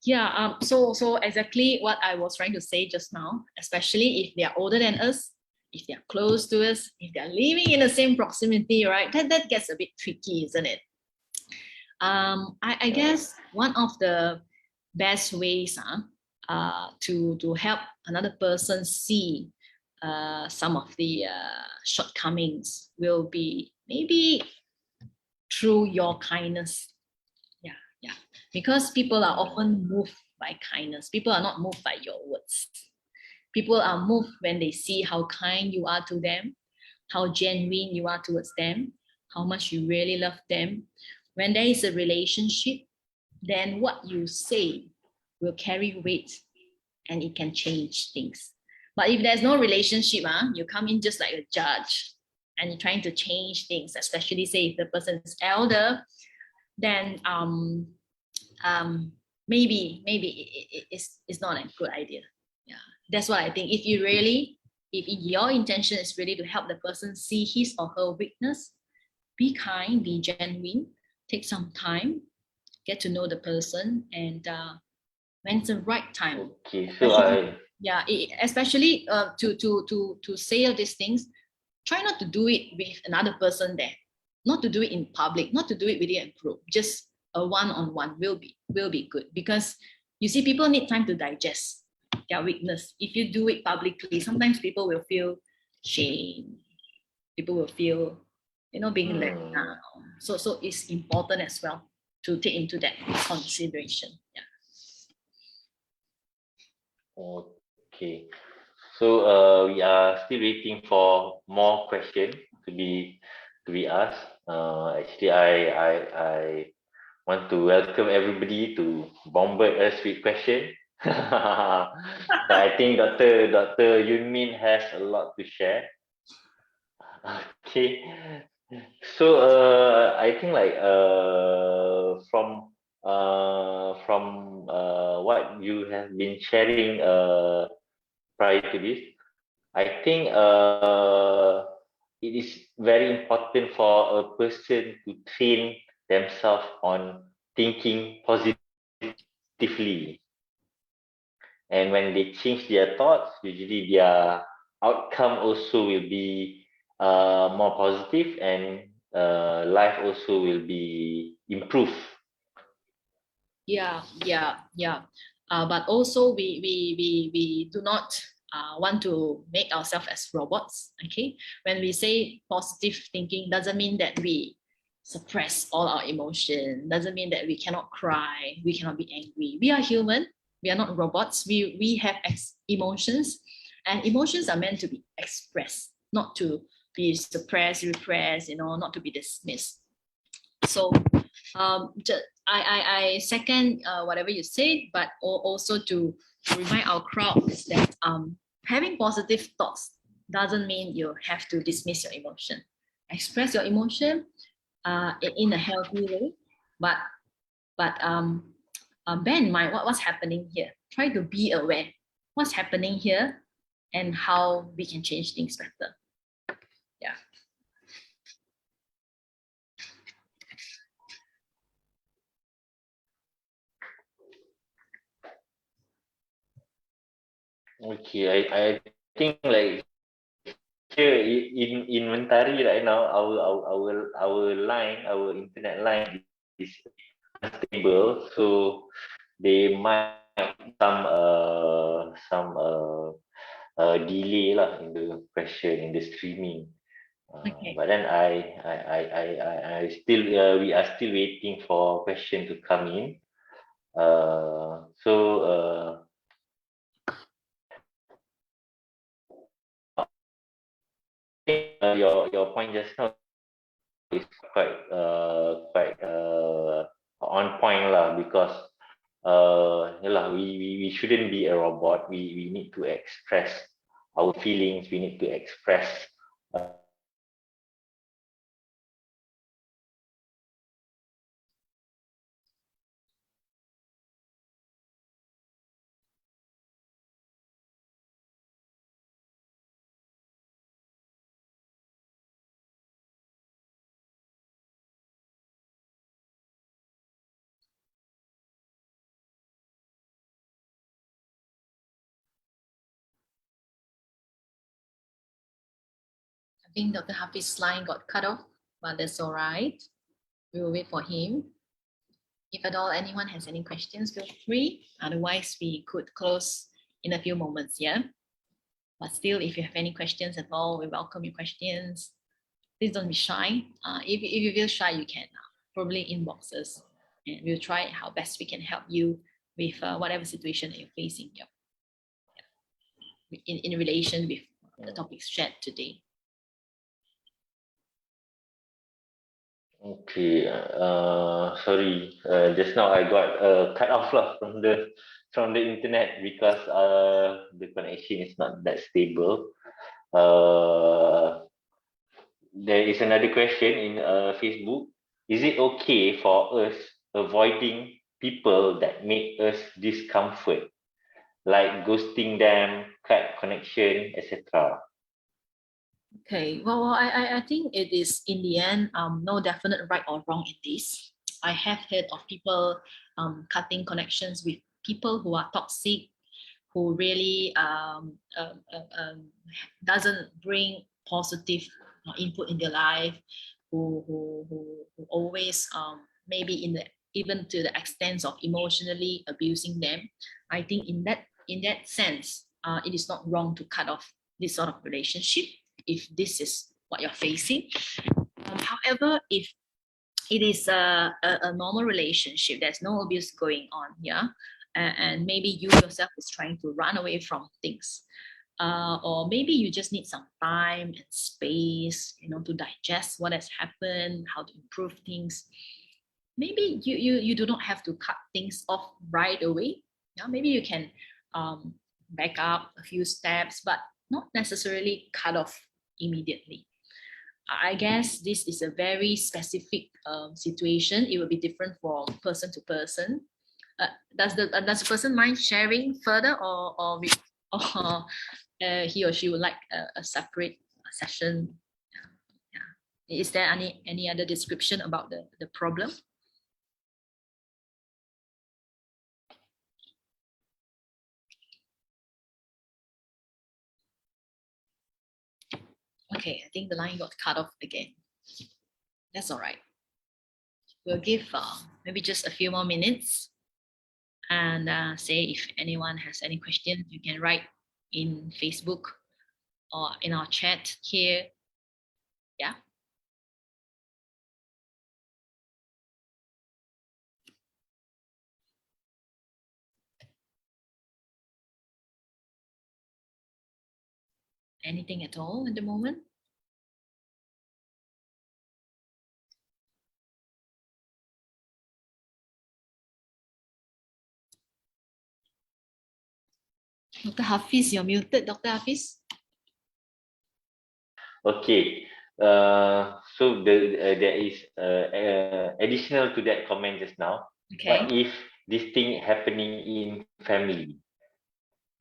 Yeah, so exactly what I was trying to say just now, especially if they are older than us, if they are close to us, if they are living in the same proximity, right? That gets a bit tricky, isn't it? I guess one of the best ways to help another person see some of the shortcomings will be maybe through your kindness. Yeah, because people are often moved by kindness. People are not moved by your words. People are moved when they see how kind you are to them, how genuine you are towards them, how much you really love them. When there is a relationship, then what you say will carry weight and it can change things. But if there's no relationship, you come in just like a judge and you're trying to change things, especially say if the person is elder, then maybe it's not a good idea. Yeah, that's what I think. If your intention is really to help the person see his or her weakness, be kind, be genuine, take some time, get to know the person, and when it's the right time. Okay, so Especially to say all these things, try not to do it with another person there, not to do it in public, not to do it within a group. Just a one-on-one will be good, because you see, people need time to digest their weakness. If you do it publicly, sometimes people will feel shame. People will feel, being let down. So it's important as well to take into that consideration. Yeah. Okay. So we are still waiting for more questions to be asked. Actually, I want to welcome everybody to bombard us with questions. But I think Dr. Yunn Min has a lot to share. Okay. So I think like from what you have been sharing prior to this, I think it is very important for a person to train themselves on thinking positively. And when they change their thoughts, usually their outcome also will be more positive, and life also will be improved. Yeah. But also we do not want to make ourselves as robots. Okay, when we say positive thinking, doesn't mean that we suppress all our emotion. Doesn't mean that we cannot cry, we cannot be angry. We are human. We are not robots. We have emotions, and emotions are meant to be expressed, not to be suppressed, repressed. Not to be dismissed. So I second whatever you said, but also to remind our crowds that having positive thoughts doesn't mean you have to dismiss your emotion. Express your emotion in a healthy way, but bear in mind what's happening here. Try to be aware what's happening here and how we can change things better. Yeah. Okay, I think like here in Mentari right now, our internet line is unstable, so they might delay lah in the question in the streaming. Okay. But then I still we are still waiting for question to come in. So your point just now is quite on point lah, because we shouldn't be a robot. We need to express our feelings. We need to express think Dr. Hafiz's line got cut off, but that's all right. We will wait for him. If at all anyone has any questions, feel free. Otherwise, we could close in a few moments, yeah? But still, if you have any questions at all, we welcome your questions. Please don't be shy. If you feel shy, you can probably inbox us, and we'll try how best we can help you with whatever situation that you're facing, yeah. In relation with the topics shared today. Okay, sorry. Just now I got cut off lah from the internet because the connection is not that stable. There is another question in Facebook. Is it okay for us avoiding people that make us discomfort, like ghosting them, cut connection, etc.? Okay, well, I think it is in the end no definite right or wrong in this. I have heard of people cutting connections with people who are toxic, who really doesn't bring positive input in their life, who always maybe even to the extent of emotionally abusing them. I think in that sense, it is not wrong to cut off this sort of relationship if this is what you're facing. However, if it is a normal relationship, there's no abuse going on, yeah, and maybe you yourself is trying to run away from things, or maybe you just need some time and space, to digest what has happened, how to improve things. Maybe you do not have to cut things off right away. Yeah, maybe you can back up a few steps, but not necessarily cut off immediately. I guess this is a very specific situation. It will be different from person to person. Does the person mind sharing further, or he or she would like a separate session? Yeah. Is there any other description about the problem? Okay, I think the line got cut off again. That's all right. We'll give maybe just a few more minutes, and say if anyone has any questions, you can write in Facebook or in our chat here. Yeah. Anything at all at the moment? Dr. Hafiz, you're muted, Dr. Hafiz. Okay. So there is additional to that comment just now. Okay. What if this thing happening in family?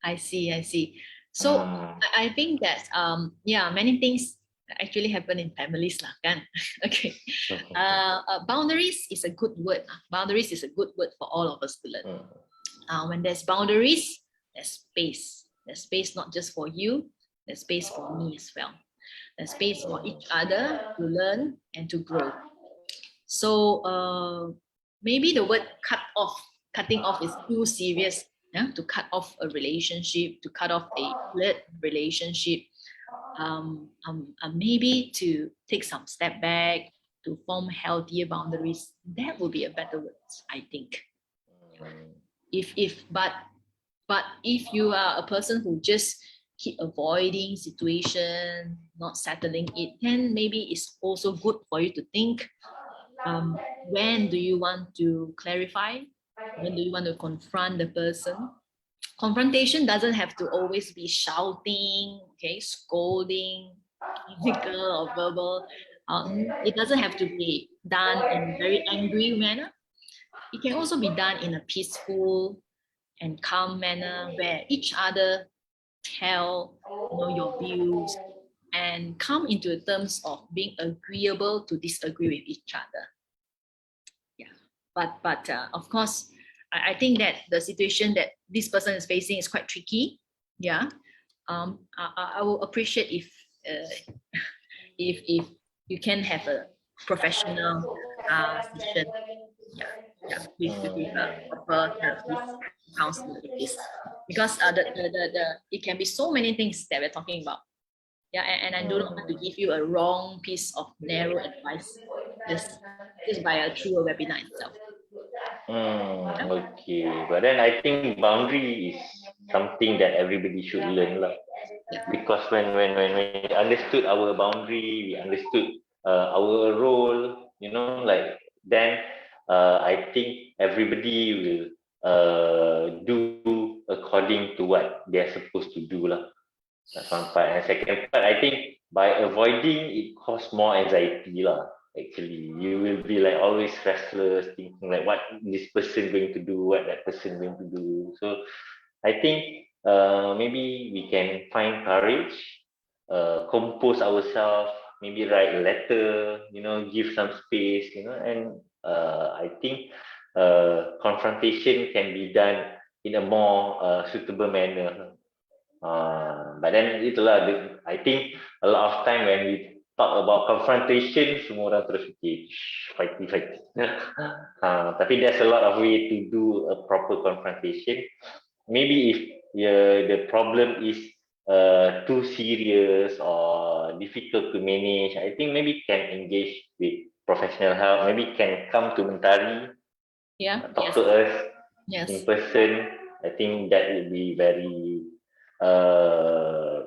I see. So I think that yeah, many things actually happen in families lah, kan? Okay. Boundaries is a good word. Boundaries is a good word for all of us to learn. When there's boundaries, there's space. There's space not just for you, there's space for me as well. There's space for each other to learn and to grow. So maybe the word cutting off is too serious. Yeah? To cut off a relationship, to cut off a blood relationship, maybe to take some step back, to form healthier boundaries. That would be a better word, I think. But if you are a person who just keep avoiding situation, not settling it, then maybe it's also good for you to think, when do you want to clarify? When do you want to confront the person? Confrontation doesn't have to always be shouting, okay, scolding, physical or verbal. It doesn't have to be done in a very angry manner. It can also be done in a peaceful and calm manner where each other tell your views and come into terms of being agreeable to disagree with each other. Yeah, but of course, I think that the situation that this person is facing is quite tricky. Yeah, I will appreciate if if you can have a professional session, with a proper therapist, counselor with this, because it can be so many things that we're talking about. And I do not want to give you a wrong piece of narrow advice just by through a webinar itself. Okay, but then I think boundary is something that everybody should learn lah. Because when we understood our boundary, we understood our role, you know, like then I think everybody will do according to what they're supposed to do lah. That's one part. And second part, I think by avoiding it cause more anxiety lah. Actually, you will be like always restless, thinking like what this person going to do, what that person going to do. So I think maybe we can find courage, compose ourselves, maybe write a letter, you know, give some space, you know, and I think confrontation can be done in a more suitable manner. But then itulah, I think a lot of time when we talk about confrontation, semua orang terus fikir fighting. Tapi there's a lot of way to do a proper confrontation. Maybe if the problem is too serious or difficult to manage, I think maybe can engage with professional help. Maybe can come to Mentari, talk to us in person. I think that would be very, I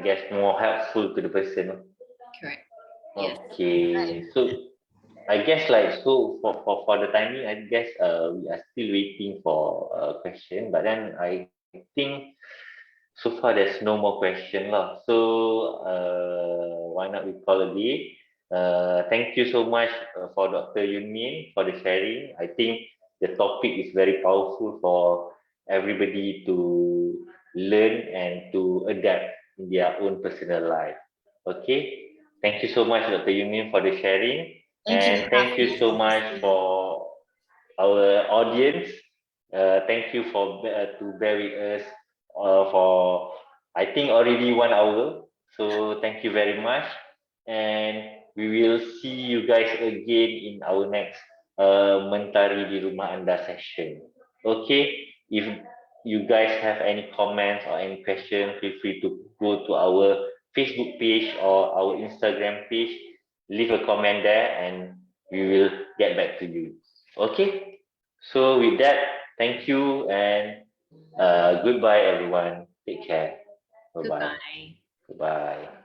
guess, more helpful to the person. Correct. Okay, so I guess like so for the timing, I guess we are still waiting for a question, but then I think so far there's no more question lah. So why not we call a day? Thank you so much for Dr. Yunn Min for the sharing. I think the topic is very powerful for everybody to learn and to adapt in their own personal life. Okay. Thank you so much, Dr. Yunn Min, for the sharing. Thank you so much for our audience. Thank you for to bear with us for, I think, already 1 hour. So thank you very much. And we will see you guys again in our next Mentari Di Rumah Anda session. Okay, if you guys have any comments or any questions, feel free to go to our Facebook page or our Instagram page, leave a comment there and we will get back to you. Okay, so with that, thank you and goodbye everyone. Take care. Bye-bye. Goodbye. Goodbye.